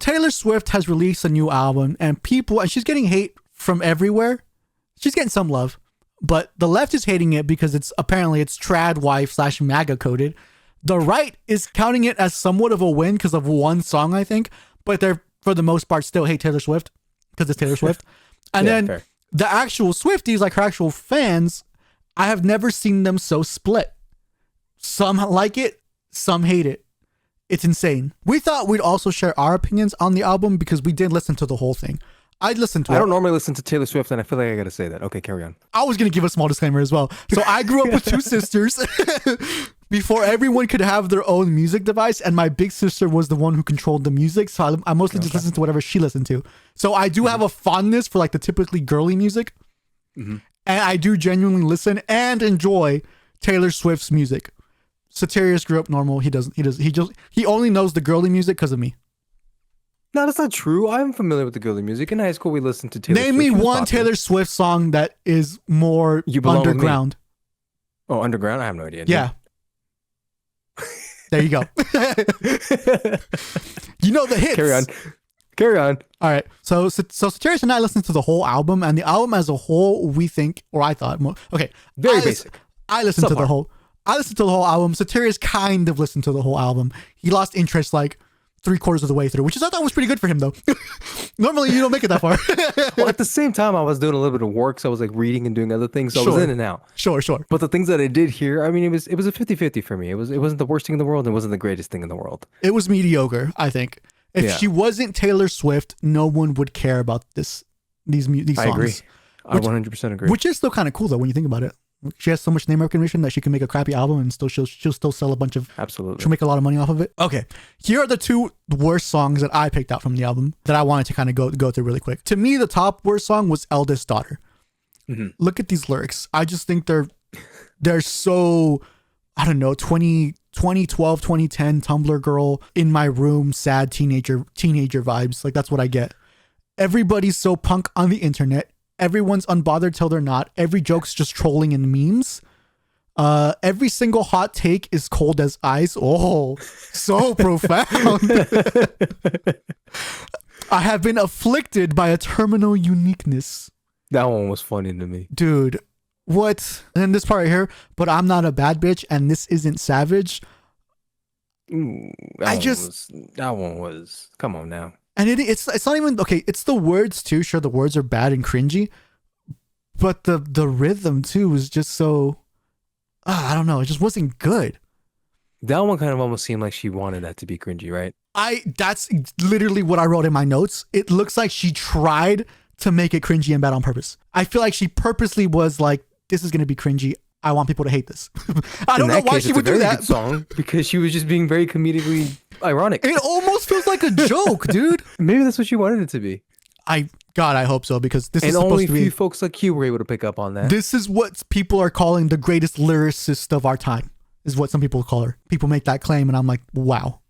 Taylor Swift has released a new album and she's getting hate from everywhere. She's getting some love, but the left is hating it because it's trad wife / MAGA coded. The right is counting it as somewhat of a win because of one song, I think, but they're for the most part still hate Taylor Swift because it's Taylor Swift. And then fair. The actual Swifties, like her actual fans, I have never seen them so split. Some like it, some hate it. It's insane. We thought we'd also share our opinions on the album because we did listen to the whole thing. I don't normally listen to Taylor Swift, and I feel like I gotta say that. Okay, carry on. I was gonna give a small disclaimer as well. So I grew up with two sisters before everyone could have their own music device, and my big sister was the one who controlled the music. So I mostly just listened to whatever she listened to. So I do have a fondness for like the typically girly music, and I do genuinely listen and enjoy Taylor Swift's music. Satirius grew up normal. He only knows the girly music because of me. No, that's not true. I'm familiar with the girly music. In high school, we listened to Taylor Swift. Name me one Taylor Swift song that is more underground. Oh, underground? I have no idea. Yeah. There you go. You know the hits. Carry on. All right. So Satirius and I listened to the whole album, and the album as a whole, we think, or I thought, okay. Very basic. I listened to the whole album. Satirius kind of listened to the whole album. He lost interest like 3/4 of the way through, which I thought was pretty good for him though. Normally you don't make it that far. Well, at the same time, I was doing a little bit of work, so I was like reading and doing other things, so I was in and out. Sure. But the things that I did here, I mean, it was a 50-50 for me. It wasn't the worst thing in the world. It wasn't the greatest thing in the world. It was mediocre, I think. If she wasn't Taylor Swift, no one would care about these songs. I agree. I 100% agree. Which is still kind of cool though when you think about it. She has so much name recognition that she can make a crappy album and she'll still sell a bunch of. Absolutely. She'll make a lot of money off of it. Okay, here are the two worst songs that I picked out from the album that I wanted to kind of go through really quick. To me, the top worst song was "Eldest Daughter." Look at these lyrics. I just think they're so, I don't know, 2012, 2010 Tumblr girl in my room, sad teenager vibes. Like that's what I get. Everybody's so punk on the internet. Everyone's unbothered till they're not. Every joke's just trolling and memes. Every single hot take is cold as ice. Oh, so profound. I have been afflicted by a terminal uniqueness. That one was funny to me. Dude, what? And this part right here, but I'm not a bad bitch and this isn't savage. Ooh, that one was, come on now. And it's not even, okay, it's the words too. Sure, the words are bad and cringy, but the rhythm too was just so, I don't know, it just wasn't good. That one kind of almost seemed like she wanted that to be cringy, right? That's literally what I wrote in my notes. It looks like she tried to make it cringy and bad on purpose. I feel like she purposely was like, this is going to be cringy. I want people to hate this. I don't know why she would do that. Good song because she was just being very comedically ironic. It almost feels like a joke, dude. Maybe that's what she wanted it to be. God, I hope so, because this is supposed to be. And only a few be, folks like you were able to pick up on that. This is what people are calling the greatest lyricist of our time, is what some people call her. People make that claim, and I'm like, wow.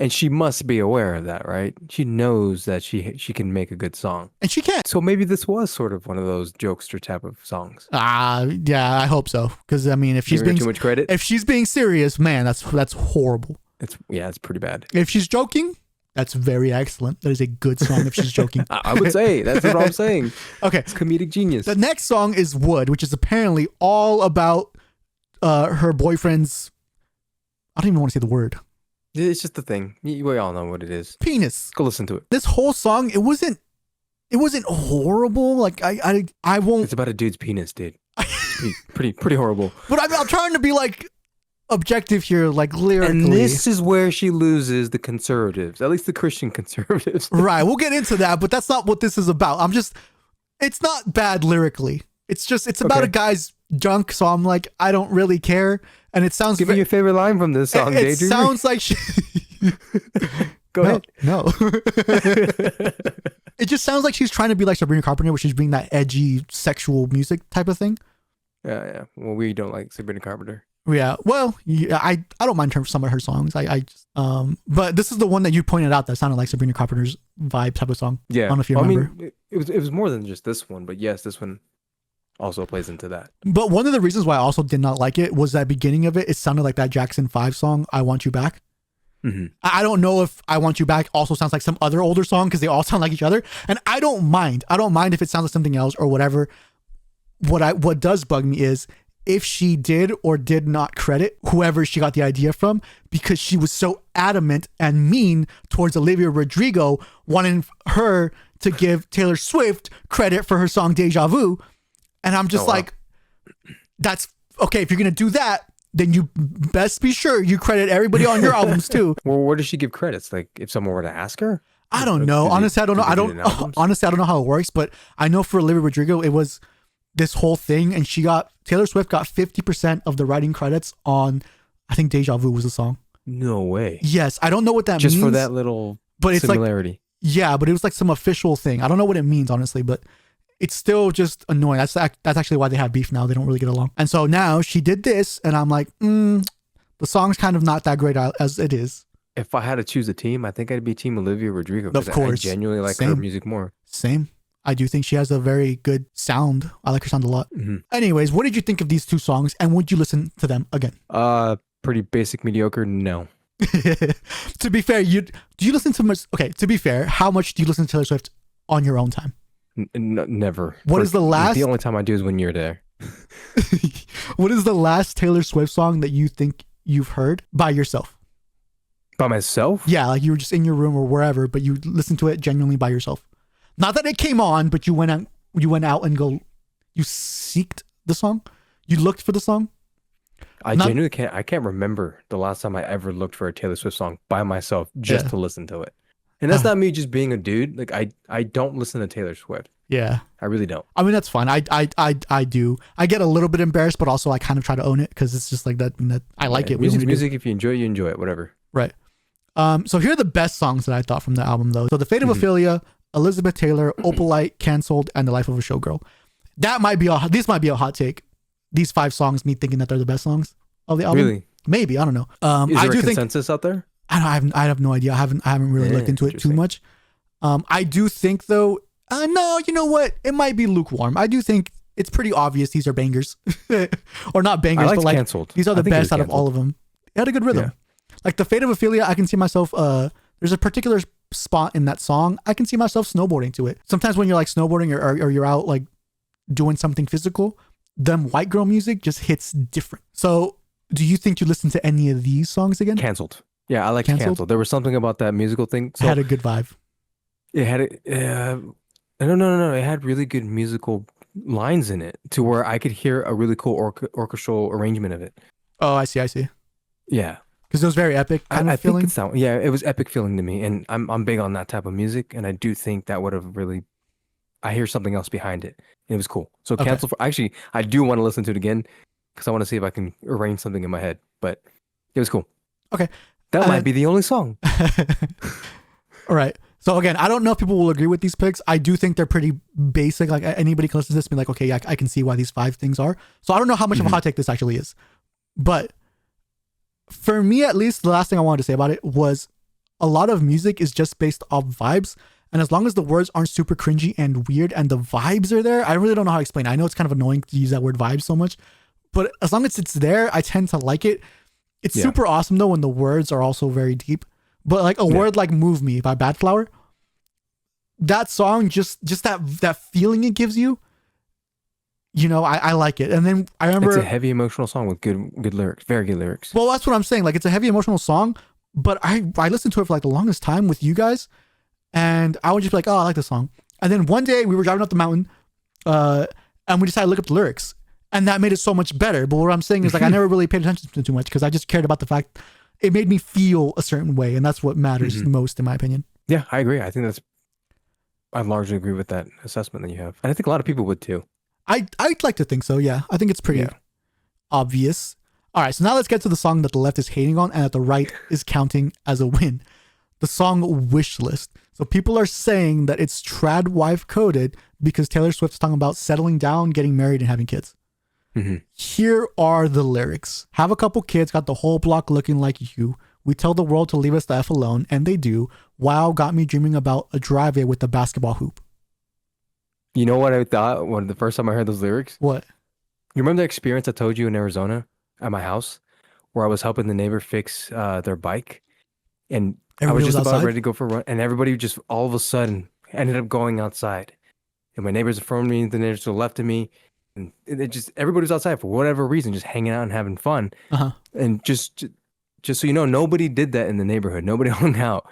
And she must be aware of that, right? She knows that she can make a good song. And she can. So maybe this was sort of one of those jokester type of songs. Yeah, I hope so. Because, I mean, if she's being too much credit, if she's being serious, man, that's horrible. It's pretty bad. If she's joking, that's very excellent. That is a good song if she's joking. I would say. That's what I'm saying. Okay. It's comedic genius. The next song is Wood, which is apparently all about her boyfriend's, I don't even want to say the word. It's just the thing. We all know what it is. Penis. Go listen to it. This whole song, it wasn't horrible. Like I won't. It's about a dude's penis, dude. pretty horrible. But I'm trying to be like objective here, like lyrically. And this is where she loses the conservatives, at least the Christian conservatives. Right. We'll get into that, but that's not what this is about. It's not bad lyrically. It's about a guy's junk. So I'm like, I don't really care. And it sounds. Give me your favorite line from this song, Daydream. It sounds like she. Go ahead. No. It just sounds like she's trying to be like Sabrina Carpenter, where she's being that edgy sexual music type of thing. Yeah. Well, we don't like Sabrina Carpenter. Yeah. Well, yeah, I don't mind some of her songs. But this is the one that you pointed out that sounded like Sabrina Carpenter's vibe type of song. Yeah. I don't know if you remember. I mean, it was more than just this one, but yes, this one also plays into that. But one of the reasons why I also did not like it was that beginning of it. It sounded like that Jackson 5 song, "I Want You Back." I don't know if I Want You Back also sounds like some other older song because they all sound like each other. And I don't mind. I don't mind if it sounds like something else or whatever. What does bug me is if she did or did not credit whoever she got the idea from, because she was so adamant and mean towards Olivia Rodrigo, wanting her to give Taylor Swift credit for her song Deja Vu. And I'm just like, that's okay. If you're going to do that, then you best be sure you credit everybody on your albums too. Well, where does she give credits? Like if someone were to ask her? I don't know. Honestly, I don't know. Honestly, I don't know how it works, but I know for Olivia Rodrigo, it was this whole thing, and Taylor Swift got 50% of the writing credits on, I think Deja Vu was the song. No way. Yes, I don't know what that means. Just for that little similarity. Yeah, but it was like some official thing. I don't know what it means, honestly, but it's still just annoying. That's actually why they have beef now. They don't really get along. And so now she did this, and I'm like, the song's kind of not that great as it is. If I had to choose a team, I think I'd be Team Olivia Rodrigo. Of course. I genuinely like her music more. Same. I do think she has a very good sound. I like her sound a lot. Mm-hmm. Anyways, what did you think of these two songs, and would you listen to them again? Pretty basic, mediocre. No. To be fair, do you listen to much? Okay, to be fair, how much do you listen to Taylor Swift on your own time? Never. What is the last? The only time I do is when you're there. What is the last Taylor Swift song that you think you've heard by yourself? By myself? Yeah, like you were just in your room or wherever, but you listened to it genuinely by yourself. Not that it came on, but you went out and you seeked the song. You looked for the song. I genuinely can't. I can't remember the last time I ever looked for a Taylor Swift song by myself just to listen to it. And that's not me just being a dude. Like I don't listen to Taylor Swift. Yeah, I really don't. I mean, that's fine. I do. I get a little bit embarrassed, but also I kind of try to own it because it's just like that. I like it. Music. If you enjoy it, whatever. Right. So here are the best songs that I thought from the album, though. So The Fate of Ophelia, Elizabeth Taylor, Opalite, Cancelled, and The Life of a Showgirl. This might be a hot take. These 5 songs, me thinking that they're the best songs of the album. Really? Maybe, I don't know. Is there a consensus out there? I have no idea. I haven't really looked into it too much. I do think though. No, you know what? It might be lukewarm. I do think it's pretty obvious these are bangers, or not bangers, but like Cancelled. These are the best out of all of them. It had a good rhythm. Yeah. Like The Fate of Ophelia, I can see myself. There's a particular spot in that song I can see myself snowboarding to it. Sometimes when you're like snowboarding or you're out like doing something physical, them white girl music just hits different. So do you think you listen to any of these songs again? Cancelled. Yeah, I like Cancelled. There was something about that musical thing. So it had a good vibe. It had no. It had really good musical lines in it to where I could hear a really cool orchestral arrangement of it. Oh, I see. Yeah. Because it was very epic kind of feeling. It was epic feeling to me, and I'm big on that type of music, and I do think that would have really. I hear something else behind it. It was cool. So Cancel for actually, I do want to listen to it again because I want to see if I can arrange something in my head. But it was cool. Okay, that might be the only song. All right. So again, I don't know if people will agree with these picks. I do think they're pretty basic. Like anybody can listen to this and be like, okay, yeah, I can see why these 5 things are. So I don't know how much of a hot take this actually is, but for me, at least, the last thing I wanted to say about it was a lot of music is just based off vibes. And as long as the words aren't super cringy and weird and the vibes are there, I really don't know how to explain it. I know it's kind of annoying to use that word vibe so much, but as long as it's there, I tend to like it. It's super awesome though when the words are also very deep. But like a word like Move Me by Bad Flower, that song, just that feeling it gives you, I like it. And then I remember it's a heavy emotional song with good lyrics, very good lyrics. Well, that's what I'm saying. Like it's a heavy emotional song, but I listened to it for like the longest time with you guys, and I would just be like, oh, I like this song. And then one day we were driving up the mountain, and we decided to look up the lyrics, and that made it so much better. But what I'm saying is like I never really paid attention to it too much because I just cared about the fact it made me feel a certain way, and that's what matters most, in my opinion. Yeah, I agree. I largely agree with that assessment that you have, and I think a lot of people would too. I'd like to think so. Yeah, I think it's pretty obvious. All right, so now let's get to the song that the left is hating on and that the right is counting as a win. The song Wish List. So people are saying that it's trad wife coded because Taylor Swift's talking about settling down, getting married, and having kids. Here are the lyrics. Have a couple kids, got the whole block looking like you. We tell the world to leave us the F alone, and they do. Wow, got me dreaming about a driveway with a basketball hoop. You know what I thought when the first time I heard those lyrics? What? You remember the experience I told you in Arizona at my house where I was helping the neighbor fix their bike? and I was Everybody was just about outside. ready to go for a run, and everybody just all of a sudden ended up going outside. And my neighbors in front of me, the neighbors to the left of me, and it just everybody was outside for whatever reason, just hanging out and having fun. Uh-huh. And just so you know, nobody did that in the neighborhood. Nobody hung out.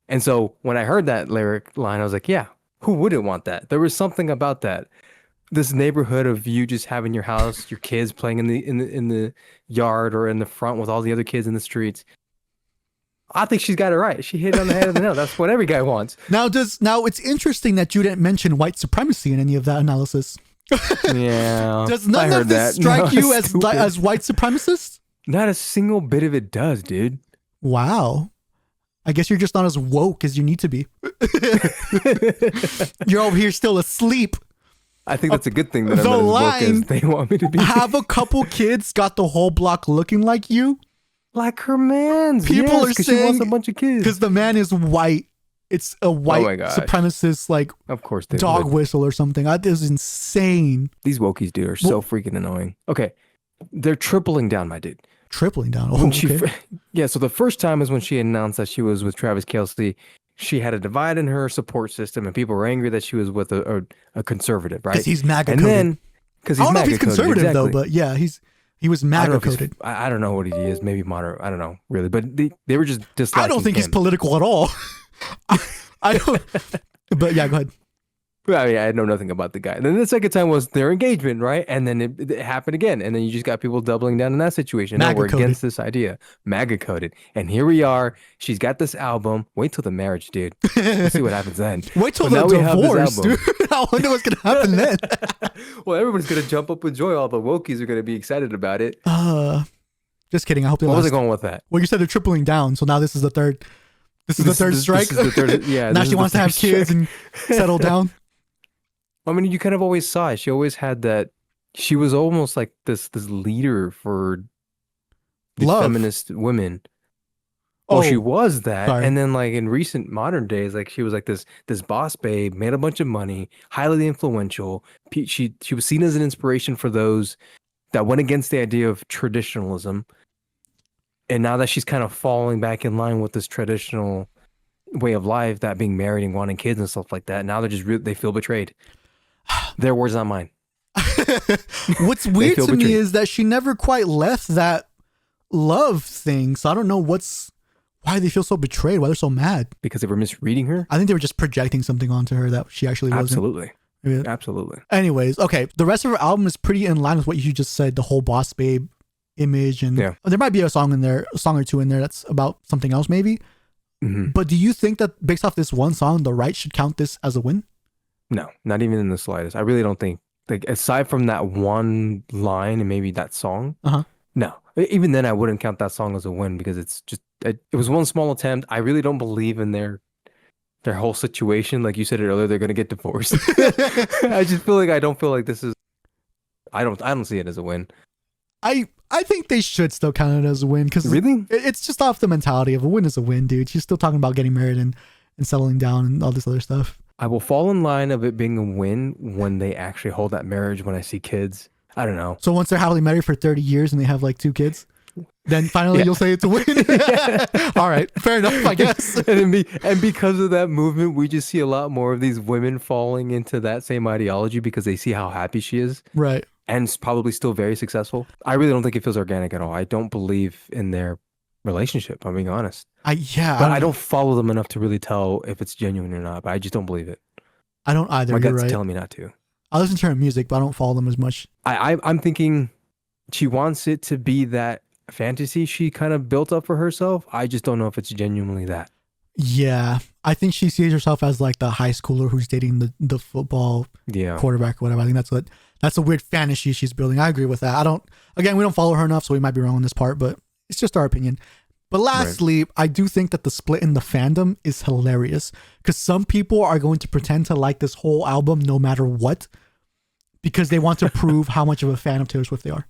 And so when I heard that lyric line, I was like, yeah, who wouldn't want that? There was something about that. This neighborhood of you just having your house, your kids playing in the yard or in the front with all the other kids in the streets. I think she's got it right. She hit it on the head of the nail. That's what every guy wants. Now it's interesting that you didn't mention white supremacy in any of that analysis. Yeah. Does none of this strike you as white supremacist? Not a single bit of it does, dude. Wow. I guess you're just not as woke as you need to be. You're over here still asleep. I think that's a good thing that I'm The not as woke as line, they want me to be. have a couple kids got the whole block looking like you. Like her man's. People are 'cause she wants saying- a bunch of kids. Because the man is white. It's a white my gosh. supremacist like Of course they dog would. whistle or something. That is insane. These wokies, dude, are so freaking annoying. Okay. They're tripling down, my dude. Tripling down. Oh, When she, okay. yeah, so the first time is when she announced that she was with Travis Kelce. She had a divide in her support system, and people were angry that she was with a conservative, right? Because he's MAGA And coded. then, because I he's don't know if he's MAGA coded, conservative though, exactly. but yeah, he was I don't know MAGA if he's- coded. I don't know what he is. Maybe moderate. I don't know really, but they were just disliking I don't think he's him. political at all. I don't. But yeah, go ahead. I mean, I know nothing about the guy. And then the second time was their engagement, right? And then it happened again. And then you just got people doubling down in that situation. No, we're MAGA-coded. against this idea. MAGA coded. And here we are. She's got this album. Wait till the marriage, dude. We'll see what happens then. Wait till But the now we have this divorce, album. dude. I wonder what's gonna happen then. Well, everyone's going to jump up with joy. All the wokies are going to be excited about it. Just kidding. I hope they What was I lost. going with that? Well, you said they're tripling down, so now this is the third. This is the third strike. This is the third, yeah. Now this she is the wants to have third kids strike. and settle down. I mean, you kind of always saw it. She always had that. She was almost like this leader for the Love. feminist women. Well, she Oh, was that, sorry. and then like in recent modern days, like she was like this boss babe, made a bunch of money, highly influential. She was seen as an inspiration for those that went against the idea of traditionalism. And now that she's kind of falling back in line with this traditional way of life, that being married and wanting kids and stuff like that, now they're just they feel betrayed. Their words, not mine. What's weird feel to me betrayed. is that she never quite left that love thing. So I don't know why they feel so betrayed, why they're so mad. Because they were misreading her. I think they were just projecting something onto her that she actually wasn't. Absolutely. Yeah. Absolutely. Anyways, okay. The rest of her album is pretty in line with what you just said, the whole boss babe image. And Yeah. there might be a song or two in there that's about something else maybe. Mhm. But do you think that based off this one song, the right should count this as a win? No, not even in the slightest. I really don't think, like, aside from that one line and maybe that song, Uh-huh. no. Even then, I wouldn't count that song as a win because it's just, it was one small attempt. I really don't believe in their whole situation. Like you said it earlier, they're going to get divorced. I just feel like, I don't feel like this is, I don't see it as a win. I think they should still count it as a win because Really? it's just off the mentality of a win is a win, dude. She's still talking about getting married and settling down and all this other stuff. I will fall in line of it being a win when they actually hold that marriage, when I see kids. I don't know. So once they're happily married for 30 years and they have like 2 kids, then finally Yeah. you'll say it's a win. All right, fair enough, I guess. And because of that movement, we just see a lot more of these women falling into that same ideology because they see how happy she is Right. and is probably still very successful. I really don't think it feels organic at all. I don't believe in their relationship, I'm being honest. But I don't follow them enough to really tell if it's genuine or not, but I just don't believe it. I don't either. My You're gut's right. telling me not to. I listen to her music, but I don't follow them as much. I'm thinking she wants it to be that fantasy she kind of built up for herself. I just don't know if it's genuinely that. Yeah, I think she sees herself as like the high schooler who's dating the football Yeah. quarterback or whatever. I think that's a weird fantasy she's building. I agree with that. We don't follow her enough, so we might be wrong on this part, but it's just our opinion. But lastly, I do think that the split in the fandom is hilarious because some people are going to pretend to like this whole album no matter what because they want to prove how much of a fan of Taylor Swift they are.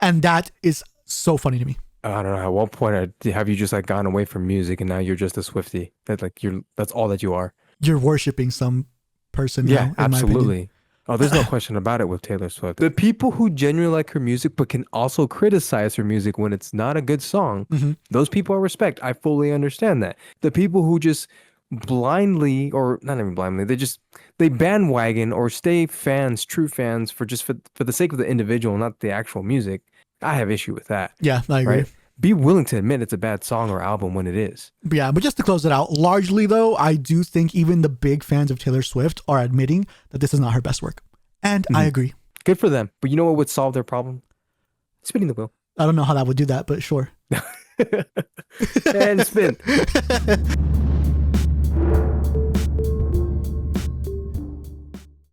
And that is so funny to me. I don't know. At what point have you just like gone away from music and now you're just a Swiftie? That's all that you are. You're worshiping some person. now, Yeah, in my opinion. absolutely. Oh, there's no question about it with Taylor Swift. The people who genuinely like her music but can also criticize her music when it's not a good song, those people I respect. I fully understand that. The people who just blindly, or not even blindly, they bandwagon or stay fans, true fans for the sake of the individual, not the actual music. I have issue with that. Yeah, I agree. Right? Be willing to admit it's a bad song or album when it is. Yeah, but just to close it out, largely though, I do think even the big fans of Taylor Swift are admitting that this is not her best work. And I agree. Good for them. But you know what would solve their problem? Spinning the wheel. I don't know how that would do that, but sure. And spin.